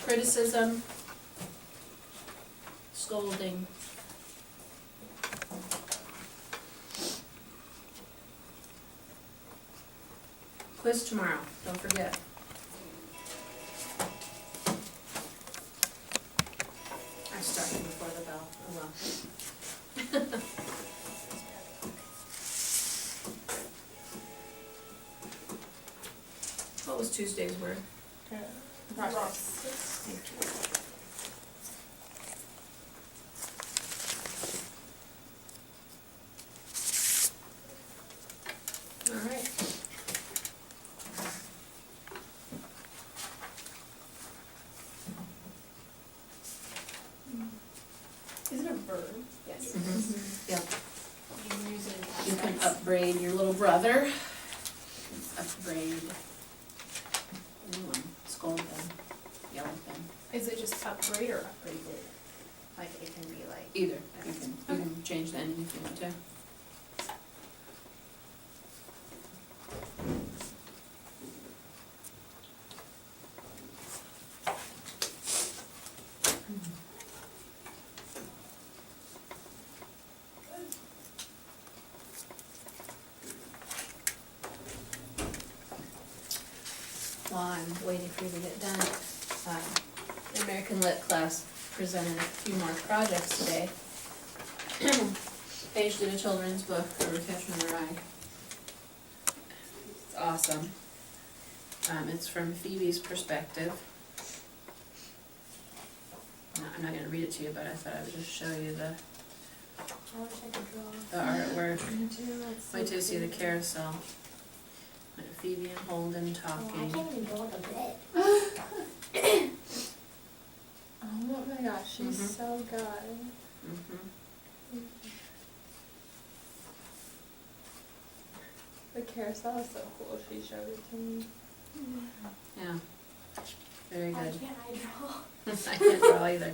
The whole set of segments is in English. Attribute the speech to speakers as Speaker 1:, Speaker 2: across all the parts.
Speaker 1: criticism, scolding. Quiz tomorrow, don't forget. I started before the bell, oh well. What was Tuesday's word?
Speaker 2: Process.
Speaker 1: Thank you. All right.
Speaker 2: Is it a verb? Yes.
Speaker 1: Yep.
Speaker 2: You use it in past
Speaker 1: You can
Speaker 2: tense.
Speaker 1: upbraid your little brother. Upbraid anyone, scold them, yell at them.
Speaker 2: Is it just upgrade or upgraded? Like it can be like.
Speaker 1: Either. You can change the ending if you want to. While I'm waiting for you to get done, the American Lit class presented a few more projects today. Paige did a children's book for Catcher in the Rye. It's awesome. It's from Phoebe's perspective. No, I'm not gonna read it to you, but I thought I would just show you the
Speaker 2: I wish I could draw.
Speaker 1: artwork.
Speaker 2: Me too, that's
Speaker 1: Wait till you
Speaker 2: so
Speaker 1: see the
Speaker 2: cute.
Speaker 1: carousel. Phoebe and Holden
Speaker 3: Oh, I
Speaker 1: talking.
Speaker 3: can't even draw the bed.
Speaker 2: Oh my gosh, she's
Speaker 1: Mhm.
Speaker 2: so good.
Speaker 1: Mhm.
Speaker 2: The carousel is so cool, she showed it to me.
Speaker 1: Yeah, very
Speaker 3: Why
Speaker 1: good.
Speaker 3: can't I draw?
Speaker 1: I can't draw either.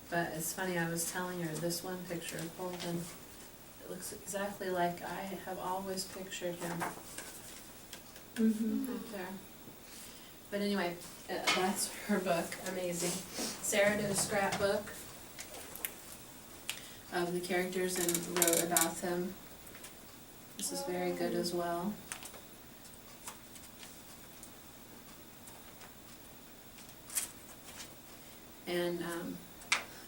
Speaker 1: But it's funny, I was telling her this one picture of Holden, it looks exactly like I have always pictured him right there. But anyway, that's her book, amazing. Sarah did a scrapbook of the characters and wrote about them. This is very good as well. And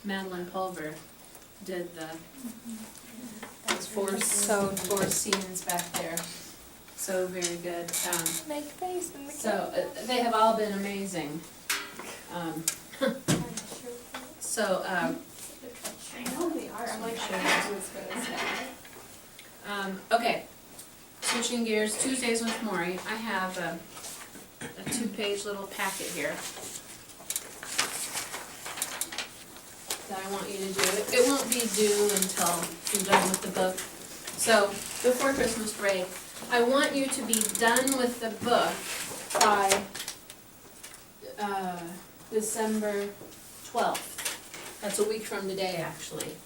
Speaker 1: Madeline Pulver did the four scenes back there. So very good.
Speaker 2: Make face in the
Speaker 1: So they have all been amazing. So
Speaker 2: I know they are, I'm like, I can't do as good as that.
Speaker 1: okay, switching gears, Tuesdays with Maury. I have a 2-page little packet here that I want you to do. It won't be due until you're done with the book. So before Christmas break, I want you to be done with the book by December 12th. That's a week from today, actually.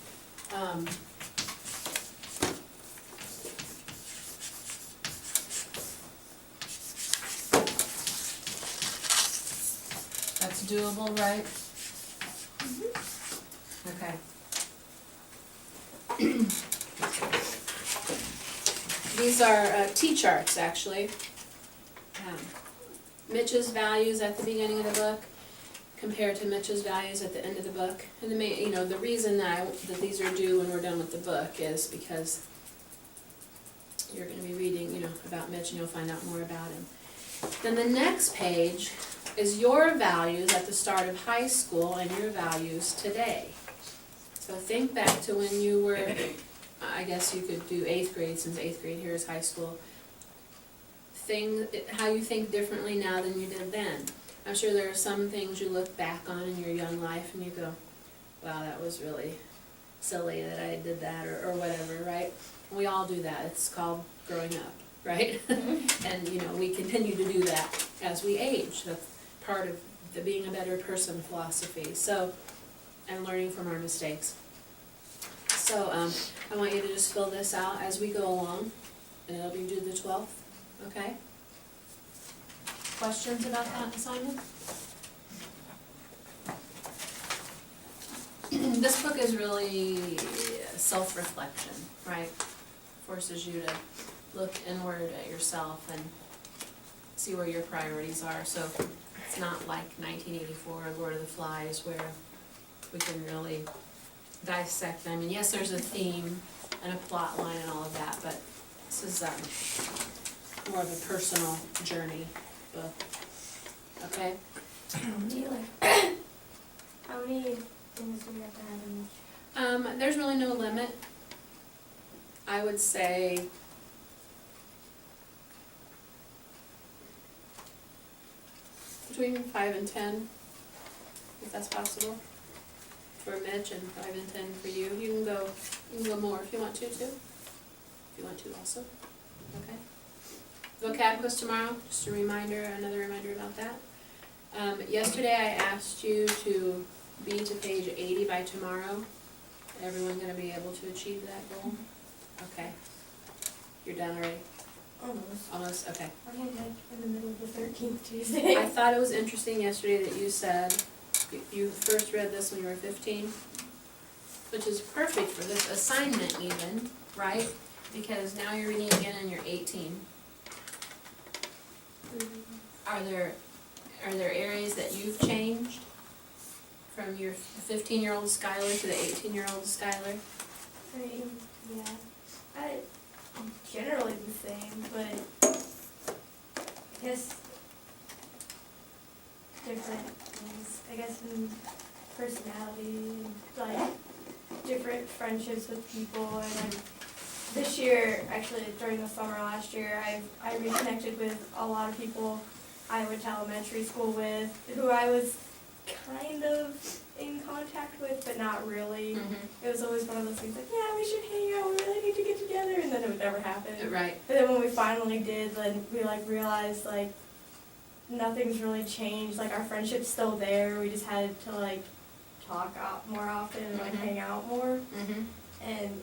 Speaker 1: That's doable, right? Okay. These are T-charts, actually. Mitch's values at the beginning of the book compared to Mitch's values at the end of the book. And the main, you know, the reason that these are due when we're done with the book is because you're going to be reading, you know, about Mitch and you'll find out more about him. Then the next page is your values at the start of high school and your values today. So think back to when you were, I guess you could do 8th grade, since 8th grade here is high school. How you think differently now than you did then. I'm sure there are some things you look back on in your young life and you go, wow, that was really silly that I did that, or whatever, right? We all do that. It's called growing up, right? And, you know, we continue to do that as we age. That's part of the being a better person philosophy. So, and learning from our mistakes. So, I want you to just fill this out as we go along, and it'll be due the 12th, okay? questions about that assignment? This book is really self-reflection, right? Forces you to look inward at yourself and see where your priorities are. So it's not like 1984 or Lord of the Flies where we can really dissect them. And yes, there's a theme and a plot line and all of that, but this is more of a personal journey book. Okay?
Speaker 2: How many things do we have to have in each?
Speaker 1: There's really no limit. I would say between 5 and 10, if that's possible, for Mitch, and 5 and 10 for you. You can go more if you want to too. If you want to also. Okay. Vocab goes tomorrow, just a reminder, another reminder about that. Yesterday I asked you to be to page 80 by tomorrow. Everyone gonna be able to achieve that goal? Okay. You're done already?
Speaker 2: Almost.
Speaker 1: Almost, okay.
Speaker 2: I'm like in the middle of the 13th Tuesday.
Speaker 1: I thought it was interesting yesterday that you said you first read this when you were 15, which is perfect for this assignment even, right? Because now you're reading again and you're 18. Are there areas that you've changed from your 15-year-old Skylar to the 18-year-old Skylar?
Speaker 2: I mean, yeah. Generally the same, but I guess different things. I guess in personality, like different friendships with people, and like this year, actually during the summer last year, I reconnected with a lot of people I went to elementary school with, who I was kind of in contact with, but not really.
Speaker 1: Mm-hmm.
Speaker 2: It was always one of those things like, yeah, we should hang out, we really need to get together, and then it would never happen.
Speaker 1: Right.
Speaker 2: But then when we finally did, then we like realized like nothing's really changed, like our friendship's still there, we just had to like talk out more often and like
Speaker 1: Mhm.
Speaker 2: hang out more.
Speaker 1: Mm-hmm.
Speaker 2: And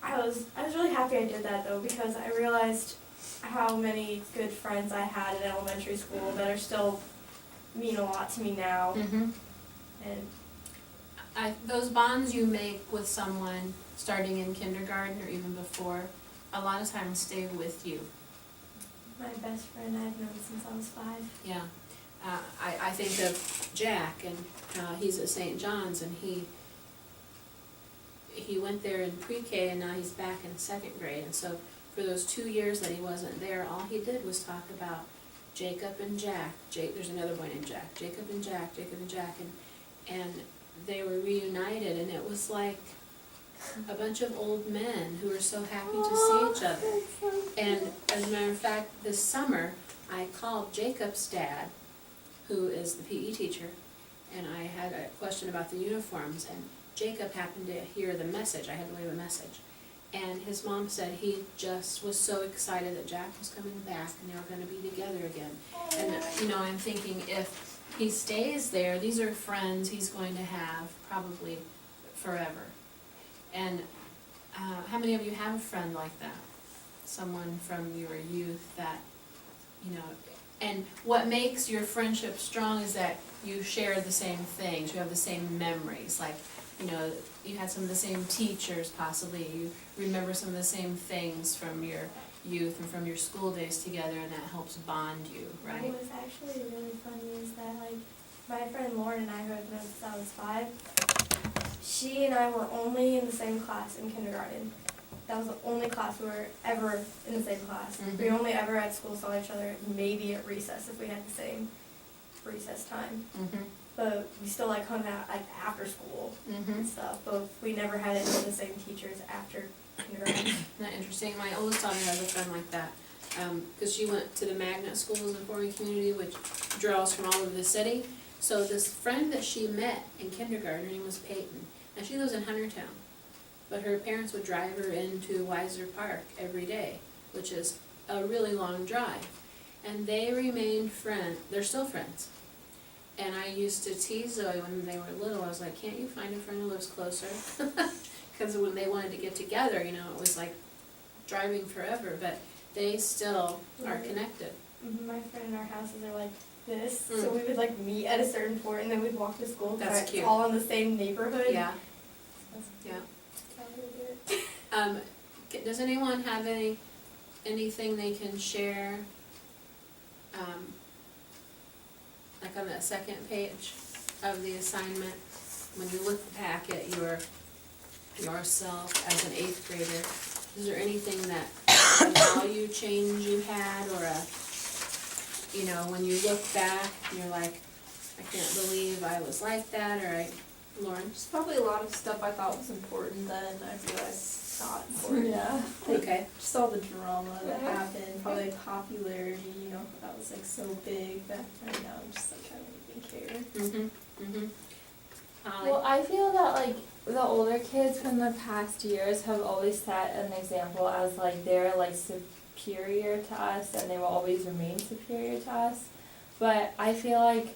Speaker 2: I was really happy I did that though, because I realized how many good friends I had in elementary school that are still mean a lot to me now.
Speaker 1: Mm-hmm.
Speaker 2: And
Speaker 1: Those bonds you make with someone starting in kindergarten or even before, a lot of times stay with you.
Speaker 2: my best friend I've known since I was 5.
Speaker 1: Yeah. I think of Jack, and he's at St. John's, and he went there in pre-K, and now he's back in 2nd grade. And so for those 2 years that he wasn't there, all he did was talk about Jacob and Jack. There's another boy named Jack. Jacob and Jack, Jacob and Jack. And they were reunited, and it was like a bunch of old men who were so happy to see each other. And as a matter of fact, this summer, I called Jacob's dad, who is the PE teacher, and I had a question about the uniforms, and Jacob happened to hear the message. I had to leave a message. And his mom said he just was so excited that Jack was coming back and they were going to be together again. And, you know, I'm thinking if he stays there, these are friends he's going to have probably forever. And how many of you have a friend like that? Someone from your youth that, you know, and what makes your friendship strong is that you share the same things, you have the same memories, like, you know, you had some of the same teachers possibly, you remember some of the same things from your youth and from your school days together, and that helps bond you, right?
Speaker 2: What was actually really funny is that like my friend Lauren and I, who I've known since I was 5, she and I were only in the same class in kindergarten. That was the only class we were ever in the same class.
Speaker 1: Mhm.
Speaker 2: We only ever at school saw each other maybe at recess if we had the same recess time.
Speaker 1: Mm-hmm.
Speaker 2: But we still like hung out like after school
Speaker 1: Mm-hmm.
Speaker 2: and stuff. But we never had any of the same teachers after kindergarten.
Speaker 1: Isn't that interesting? My oldest daughter has a friend like that, because she went to the magnet schools in the Forming Community, which draws from all over the city. So this friend that she met in kindergarten, her name was Peyton, and she lives in Huntertown. But her parents would drive her into Weiser Park every day, which is a really long drive. And they remained friends. They're still friends. And I used to tease Zoe when they were little. I was like, can't you find a friend who lives closer? Because when they wanted to get together, you know, it was like driving forever. But they still are
Speaker 2: Right.
Speaker 1: connected.
Speaker 2: my friend and our houses are like this, so we would like meet at a certain point and then we'd walk to school.
Speaker 1: That's
Speaker 2: It's
Speaker 1: cute.
Speaker 2: all in the same neighborhood.
Speaker 1: Yeah, yeah.
Speaker 2: That's how we do it.
Speaker 1: Does anyone have anything they can share, like on that second page of the assignment, when you look back at yourself as an 8th grader, is there anything that, a value change you had, or when you look back, you're like, I can't believe I was like that, or Lauren?
Speaker 3: There's probably a lot of stuff I thought was important then I realized not important.
Speaker 4: Yeah.
Speaker 1: Okay.
Speaker 4: Just all the drama that happened, probably popularity, that was like so big back then. Now I'm just like, I don't even care.
Speaker 1: Holly?
Speaker 5: Well, I feel that like the older kids from the past years have always set an example as like they're like superior to us and they will always remain superior to us. But I feel like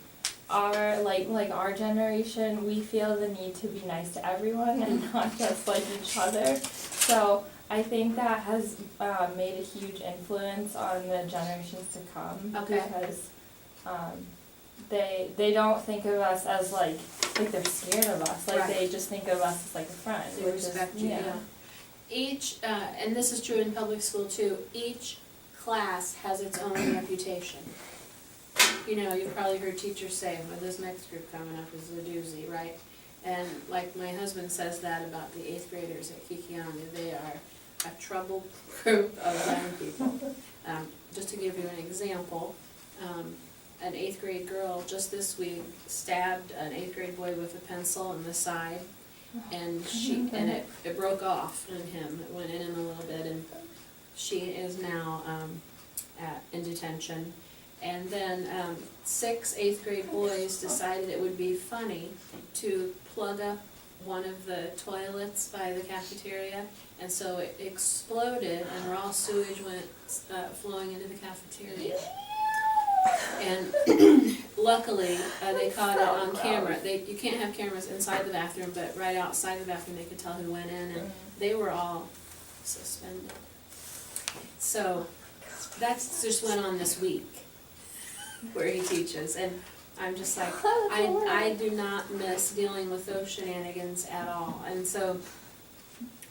Speaker 5: our generation, we feel the need to be nice to everyone and not just like each other. So I think that has made a huge influence on the generations to come.
Speaker 1: Okay.
Speaker 5: Because they don't think of us as like they're scared of us. Like
Speaker 1: Right.
Speaker 5: they just think of us as like a friend.
Speaker 1: They
Speaker 5: which is-
Speaker 1: respect you, yeah. Each, and this is true in public school too, each class has its own reputation. You've probably heard teachers say, well, this next group coming up is a doozy, right? And like my husband says that about the 8th graders at Kikiami, they are a troubled group of young people. Just to give you an example, an 8th grade girl just this week stabbed an 8th grade boy with a pencil in the side, and it broke off on him. It went in him a little bit, and she is now in detention. And then 6 8th grade boys decided it would be funny to plug up one of the toilets by the cafeteria, and so it exploded and raw sewage went flowing into the cafeteria. And luckily, they caught it on camera. You can't have cameras inside the bathroom, but right outside the bathroom they could tell who went in, and they were all suspended. So that's just went on this week where he teaches, and I'm just like, I do not miss dealing with those shenanigans at all. And so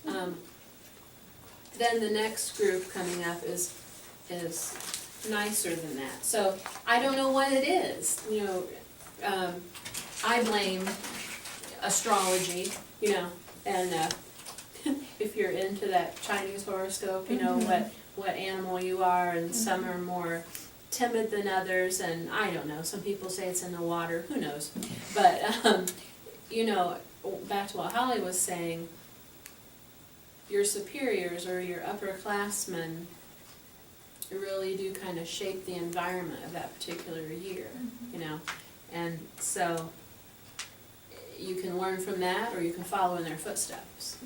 Speaker 1: then the next group coming up is nicer than that. So I don't know what it is, I blame astrology, and if you're into that Chinese horoscope, what animal you are, and some are more timid than others, and I don't know, some people say it's in the water, who knows? But, back to what Holly was saying, your superiors or your upperclassmen really do kind of shape the environment of that particular year, and so you can learn from that or you can follow in their footsteps.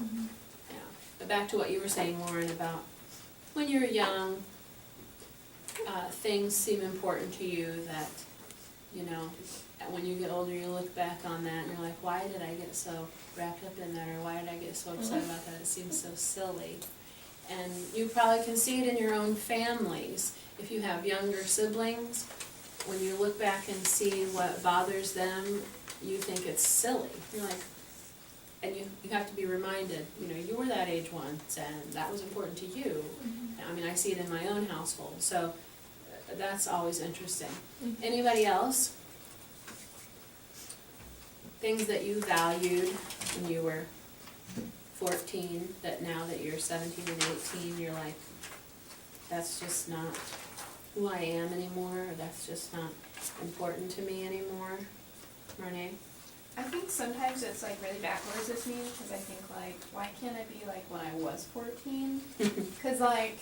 Speaker 1: But back to what you were saying, Lauren, about when you're young, things seem important to you that, when you get older you look back on that and you're like, why did I get so wrapped up in that, or why did I get so upset about that? It seems so silly. And you probably can see it in your own families. If you have younger siblings, when you look back and see what bothers them, you think it's silly. You're like, and you have to be reminded, you were that age once and that was important to you. I see it in my own household, so that's always interesting. Anybody else? Things that you valued when you were 14, that now that you're 17 and 18, you're like, that's just not who I am anymore, or that's just not important to me anymore? Renee?
Speaker 3: I think sometimes it's like really backwards with me, because I think like, why can't I be like when I was 14? Because like,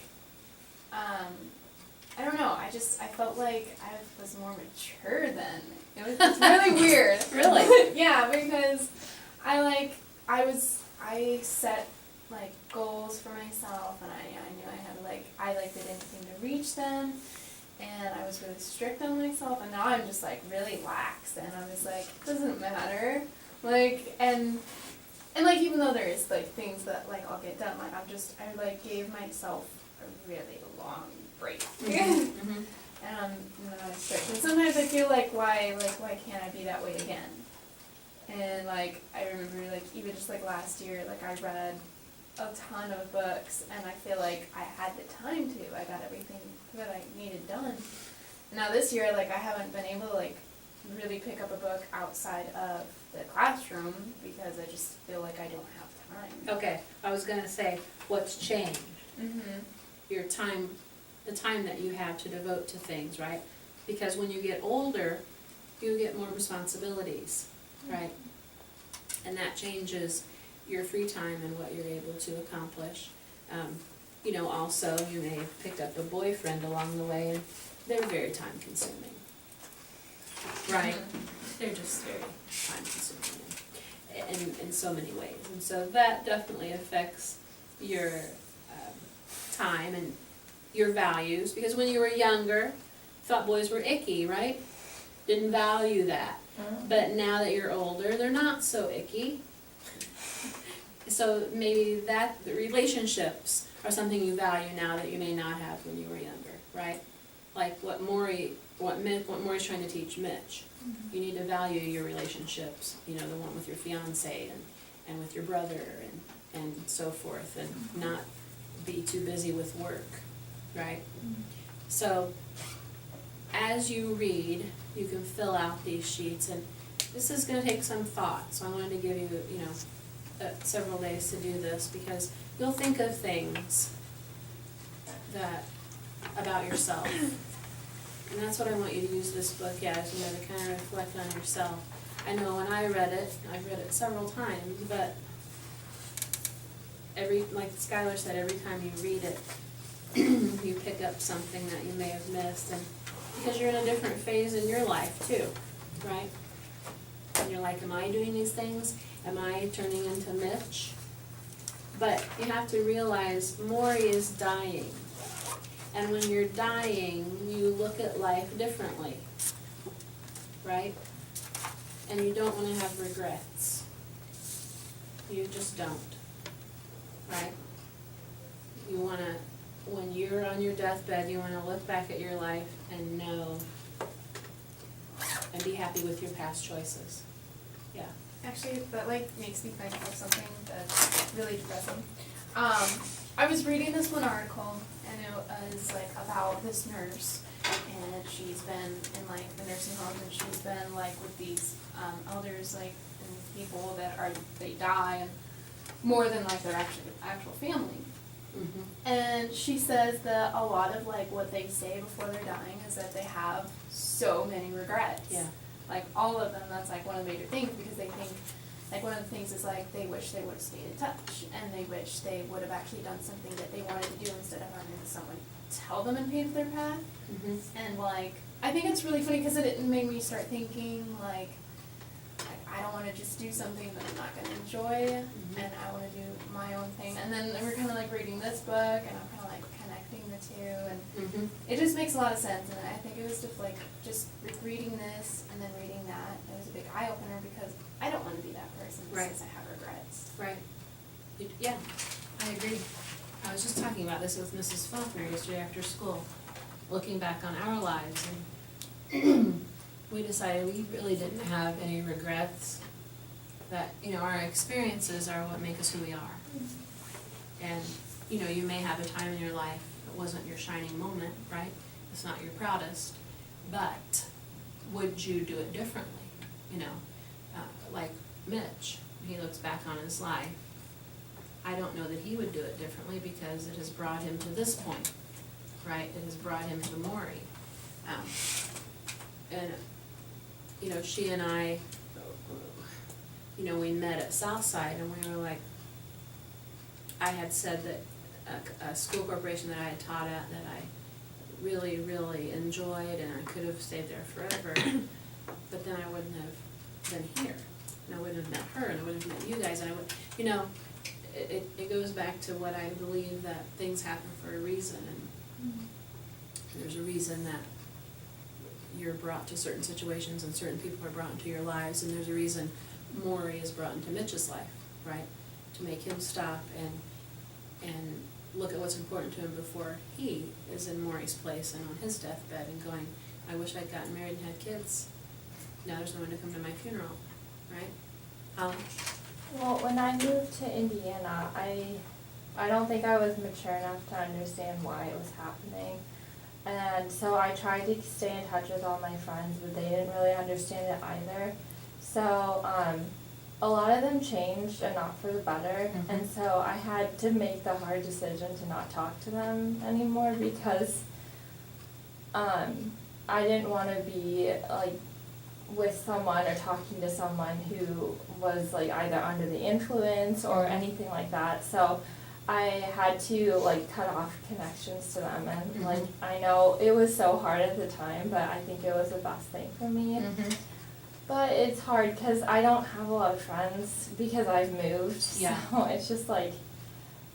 Speaker 3: I don't know, I felt like I was more mature then. It's really weird.
Speaker 1: Really?
Speaker 3: Yeah, because I set like goals for myself, and I knew I had I did anything to reach them, and I was really strict on myself, and now I'm just like really lax, and I'm just like, it doesn't matter, and even though there's things that I'll get done, I gave myself a really long break. and I'm not strict. And sometimes I feel like why can't I be that way again? And like I remember like even just like last year, like I read a ton of books and I feel like I had the time to. I got everything that I needed done. Now this year, like I haven't been able to like really pick up a book outside of the classroom because I just feel like I don't have time.
Speaker 1: Okay, I was gonna say, what's changed?
Speaker 3: Mm-hmm.
Speaker 1: Your time, the time that you have to devote to things, right? Because when you get older, you get more responsibilities, right? And that changes your free time and what you're able to accomplish. You know, also, you may have picked up a boyfriend along the way, and they're very time consuming, right? They're just very time consuming in so many ways. And so that definitely affects your time and your values, because when you were younger, thought boys were icky, right? Didn't value that. But now that you're older, they're not so icky. So maybe that, the relationships are something you value now that you may not have when you were younger, right? Like what Maury's trying to teach Mitch. You need to value your relationships, you know, the one with your fiance and with your brother and so forth, and not be too busy with work, right? So as you read, you can fill out these sheets, and this is gonna take some thought, so I wanted to give you, you know, several days to do this, because you'll think of things that, about yourself. And that's what I want you to use this book as, you know, to kind of reflect on yourself. I know when I read it, I've read it several times, but like Skylar said, every time you read it, you pick up something that you may have missed, and because you're in a different phase in your life too, right? And you're like, am I doing these things? Am I turning into Mitch? But you have to realize Maury is dying. And when you're dying, you look at life differently, right? And you don't want to have regrets. You just don't, right? You want to, when you're on your deathbed, you want to look back at your life and know and be happy with your past choices. Yeah.
Speaker 3: Actually, that like makes me think of something that's really depressing. I was reading this one article, and it was like about this nurse, and she's been in like the nursing homes, and she's been like with these elders, like and people that they die, and more than like their actual family.
Speaker 1: Mm-hmm.
Speaker 3: And she says that a lot of like what they say before they're dying is that they have so many regrets.
Speaker 1: Yeah.
Speaker 3: Like all of them, that's like one of the major things, because they think, like one of the things is like they wish they would have stayed in touch, and they wish they would have actually done something that they wanted to do instead of having someone tell them and pave their path.
Speaker 1: Mm-hmm.
Speaker 3: And like, I think it's really funny because it made me start thinking like I don't want to just do something that I'm not going to enjoy, and I want to do my own thing. And then we're kind of like reading this book, and I'm kind of like connecting the two, and it just makes a lot of sense. And I think it was just like reading this and then reading that, it was a big eye opener, because I don't want to be that person
Speaker 1: Right.
Speaker 3: since I have regrets.
Speaker 1: Right. Yeah, I agree. I was just talking about this with Mrs. Faulkner yesterday after school, looking back on our lives, and we decided we really didn't have any regrets, that, you know, our experiences are what make us who we are. And, you know, you may have a time in your life that wasn't your shining moment, right? It's not your proudest, but would you do it differently? You know, like Mitch, he looks back on his life. I don't know that he would do it differently, because it has brought him to this point, right? It has brought him to Maury. And, you know, she and I, you know, we met at Southside, and we were like, I had said that a school corporation that I had taught at that I really, really enjoyed, and I could have stayed there forever, but then I wouldn't have been here, and I wouldn't have met her, and I wouldn't have met you guys, and I would, you know, it goes back to what I believe, that things happen for a reason, and there's a reason that you're brought to certain situations and certain people are brought into your lives, and there's a reason Maury is brought into Mitch's life, right? To make him stop and look at what's important to him before he is in Maury's place and on his deathbed and going, I wish I'd gotten married and had kids. Now there's no one to come to my funeral, right?
Speaker 5: Well, when I moved to Indiana, I don't think I was mature enough to understand why it was happening. And so I tried to stay in touch with all my friends, but they didn't really understand it either. So, a lot of them changed and not for the better.
Speaker 1: Mhm.
Speaker 5: And so I had to make the hard decision to not talk to them anymore because, I didn't wanna be like with someone or talking to someone who was like either under the influence or anything like that. So I had to like cut off connections to them, and like I know it was so hard at the time, but I think it was the best thing for me. But it's hard because I don't have a lot of friends because I've moved.
Speaker 1: Yeah.
Speaker 5: So it's just like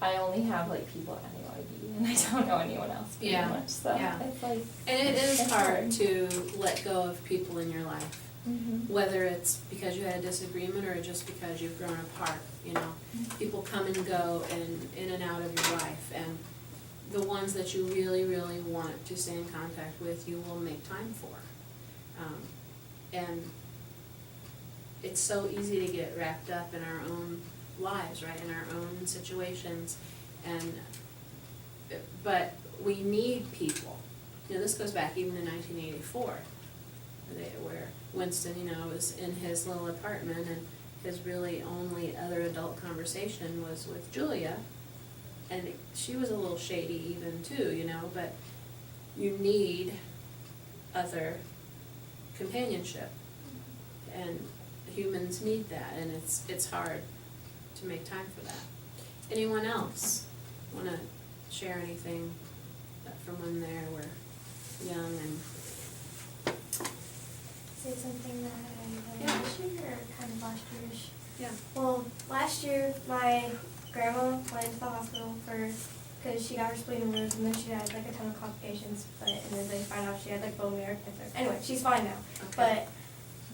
Speaker 5: I only have like people at NYB and I don't know anyone else pretty
Speaker 1: Yeah.
Speaker 5: much. So
Speaker 1: Yeah.
Speaker 5: it's like
Speaker 1: And it is
Speaker 5: It's
Speaker 1: hard
Speaker 5: hard.
Speaker 1: to let go of people in your life,
Speaker 5: mhm.
Speaker 1: whether it's because you had a disagreement or just because you've grown apart, you know. People come and go and in and out of your life, and the ones that you really, really want to stay in contact with, you will make time for. And it's so easy to get wrapped up in our own lives, right, in our own situations, and, but we need people. You know, this goes back even to 1984, where Winston, you know, was in his little apartment, and his really only other adult conversation was with Julia, and she was a little shady even too, you know, but you need other companionship, and humans need that, and it's hard to make time for that. Anyone else wanna share anything from when they were young and?
Speaker 2: Say something that I
Speaker 1: Yeah.
Speaker 2: did last year or kind of last yearish.
Speaker 1: Yeah.
Speaker 2: Well, last year my grandma went into the hospital because she got her spleen removed and then she had like a ton of complications. And then they found out she had like bone marrow cancer. Anyway, she's fine now.
Speaker 1: Okay.
Speaker 2: But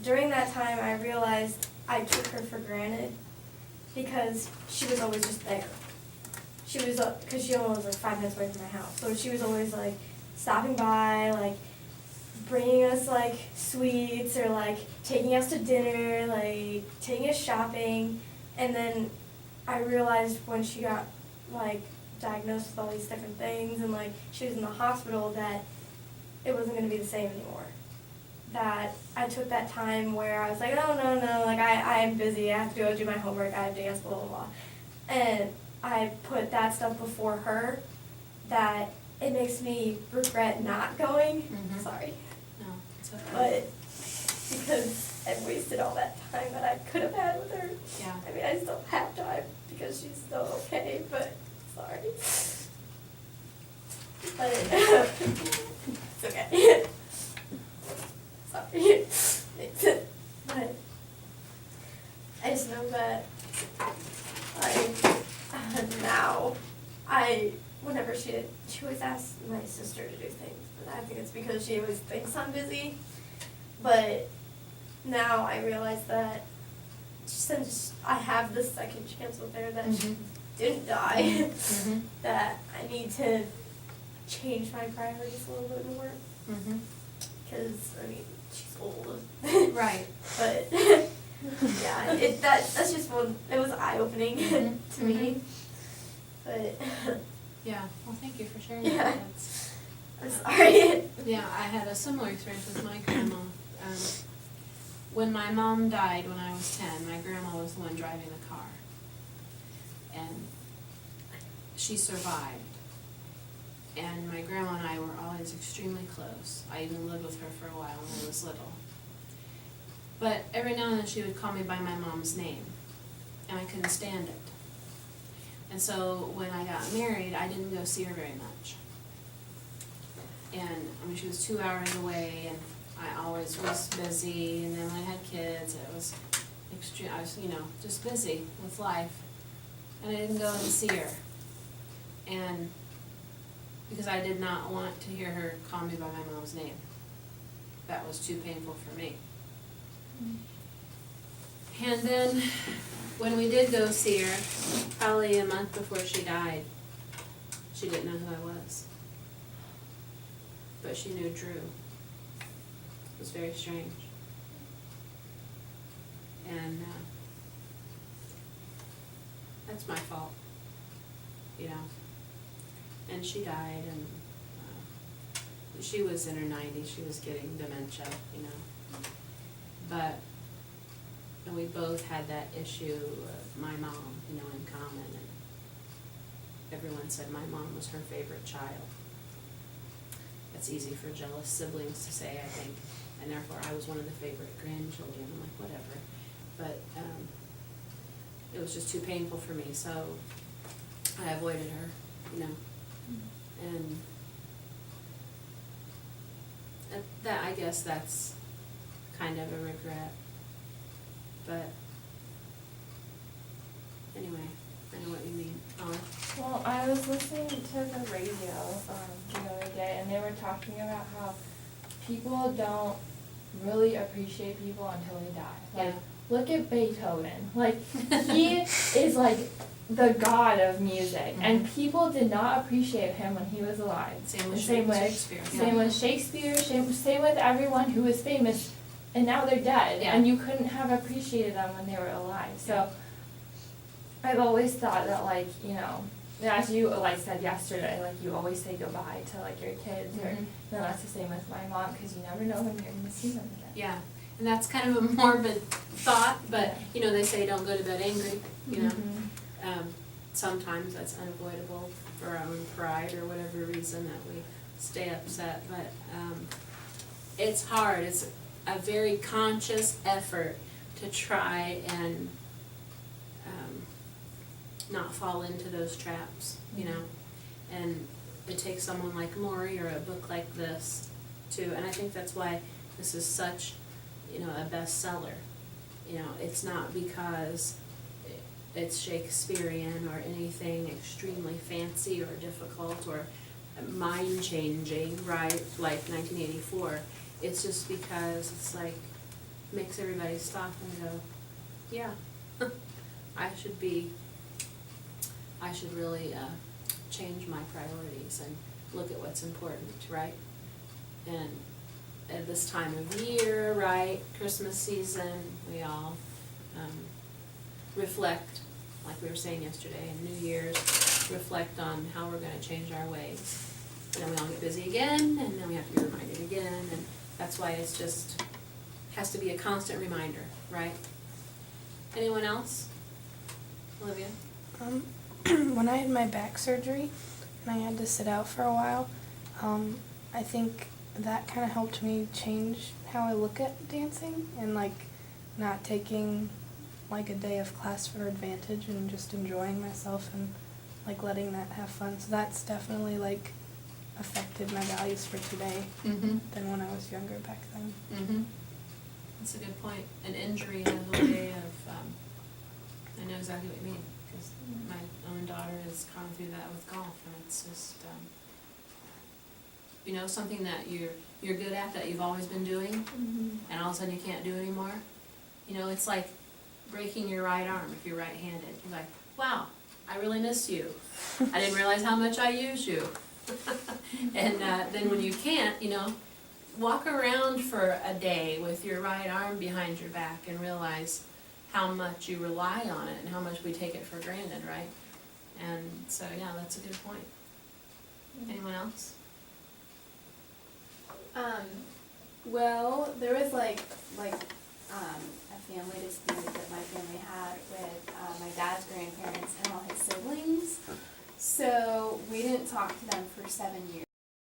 Speaker 2: during that time, I realized I took her for granted because she was always just there. She was, because she only was like 5 minutes away from my house, so she was always like stopping by, like bringing us like sweets or like taking us to dinner, like taking us shopping. And then I realized when she got like diagnosed with all these different things and like she was in the hospital that it wasn't going to be the same anymore. That I took that time where I was like, oh no, like I'm busy, I have to go do my homework, I have dance, blah blah blah. And I put that stuff before her, that it makes me regret not going.
Speaker 1: Mhm.
Speaker 2: Sorry.
Speaker 1: No, it's okay.
Speaker 2: But because I've wasted all that time that I could have had with her.
Speaker 1: Yeah.
Speaker 2: I mean, I still have time because she's still okay, but sorry. But it's okay. Sorry. But I just know that now whenever she always asks my sister to do things, but I think it's because she always thinks I'm busy. But now I realize that since I have this second chance with her that she didn't die,
Speaker 1: Mhm.
Speaker 2: that I need to change my priorities a little bit more.
Speaker 1: Mhm.
Speaker 2: Because, I mean, she's old.
Speaker 1: Right.
Speaker 2: But, yeah, that's just it was eye-opening
Speaker 1: Mhm.
Speaker 2: to me. But,
Speaker 1: Yeah, well, thank you for sharing
Speaker 2: Yeah.
Speaker 1: that. That's-
Speaker 2: I'm sorry.
Speaker 1: Yeah, I had a similar experience with my grandma. When my mom died when I was 10, my grandma was the one driving the car. And she survived. And my grandma and I were always extremely close. I even lived with her for a while when I was little. But every now and then she would call me by my mom's name, and I couldn't stand it. And so when I got married, I didn't go see her very much. And, I mean, she was 2 hours away, and I always was busy, and then when I had kids, it was extreme, I was, you know, just busy with life. And I didn't go and see her. And because I did not want to hear her call me by my mom's name. That was too painful for me. And then, when we did go see her, probably a month before she died, She didn't know who I was. But she knew Drew. It was very strange. And that's my fault, you know. And she died, and she was in her 90s. She was getting dementia, you know. But and we both had that issue of my mom, you know, in common. And everyone said my mom was her favorite child. That's easy for jealous siblings to say, I think. And therefore, I was one of the favorite grandchildren. I'm like, whatever. But it was just too painful for me, so I avoided her, you know. And that, I guess that's kind of a regret. But anyway, I know what you mean.
Speaker 5: Well, I was listening to the radio the other day, and they were talking about how people don't really appreciate people until they die. Like,
Speaker 1: Yeah.
Speaker 5: look at Beethoven. Like, he is like the god of music, and people did not appreciate him when he was alive.
Speaker 1: Same with
Speaker 5: Same with
Speaker 1: Shakespeare.
Speaker 5: Same with Shakespeare. Same with everyone who was famous, and now they're dead,
Speaker 1: Yeah.
Speaker 5: and you couldn't have appreciated them when they were alive. So I've always thought that, like, you know, as you like said yesterday, like you always say goodbye to like your kids, or you know, that's the same with my mom, because you never know when you're going to see them again.
Speaker 1: Yeah, and that's kind of a morbid thought, but, you know, they say don't go to bed angry, you know. Sometimes that's unavoidable for our own pride or whatever reason that we stay upset, but it's hard. It's a very conscious effort to try and not fall into those traps, you know. And it takes someone like Maury or a book like this to, and I think that's why this is such, you know, a bestseller. You know, it's not because it's Shakespearean or anything extremely fancy or difficult or mind-changing, right, like 1984. It's just because it's like, makes everybody stop and go, yeah, I should really change my priorities and look at what's important, right? And at this time of year, right, Christmas season, we all reflect, like we were saying yesterday, and New Year's, reflect on how we're gonna change our ways. And then we all get busy again, and then we have to be reminded again, and that's why it's just, has to be a constant reminder, right? Anyone else? Olivia?
Speaker 6: When I had my back surgery and I had to sit out for a while, I think that kind of helped me change how I look at dancing and like not taking like a day of class for advantage and just enjoying myself and like letting that have fun. So that's definitely like affected my values for today
Speaker 1: Mm-hmm.
Speaker 6: than when I was younger back then.
Speaker 1: Mm-hmm. That's a good point. An injury has a way of, I know exactly what you mean, because my own daughter has gone through that with golf, and it's just, you know, something that you're good at, that you've always been doing, and all of a sudden you can't do anymore. You know, it's like breaking your right arm if you're right-handed. You're like, wow, I really miss you. I didn't realize how much I use you. And then when you can't, you know, walk around for a day with your right arm behind your back and realize how much you rely on it and how much we take it for granted, right? And so, yeah, that's a good point. Anyone else?
Speaker 3: Well, there was like a family dispute that my family had with my dad's grandparents and all his siblings. So we didn't talk to them for 7 years.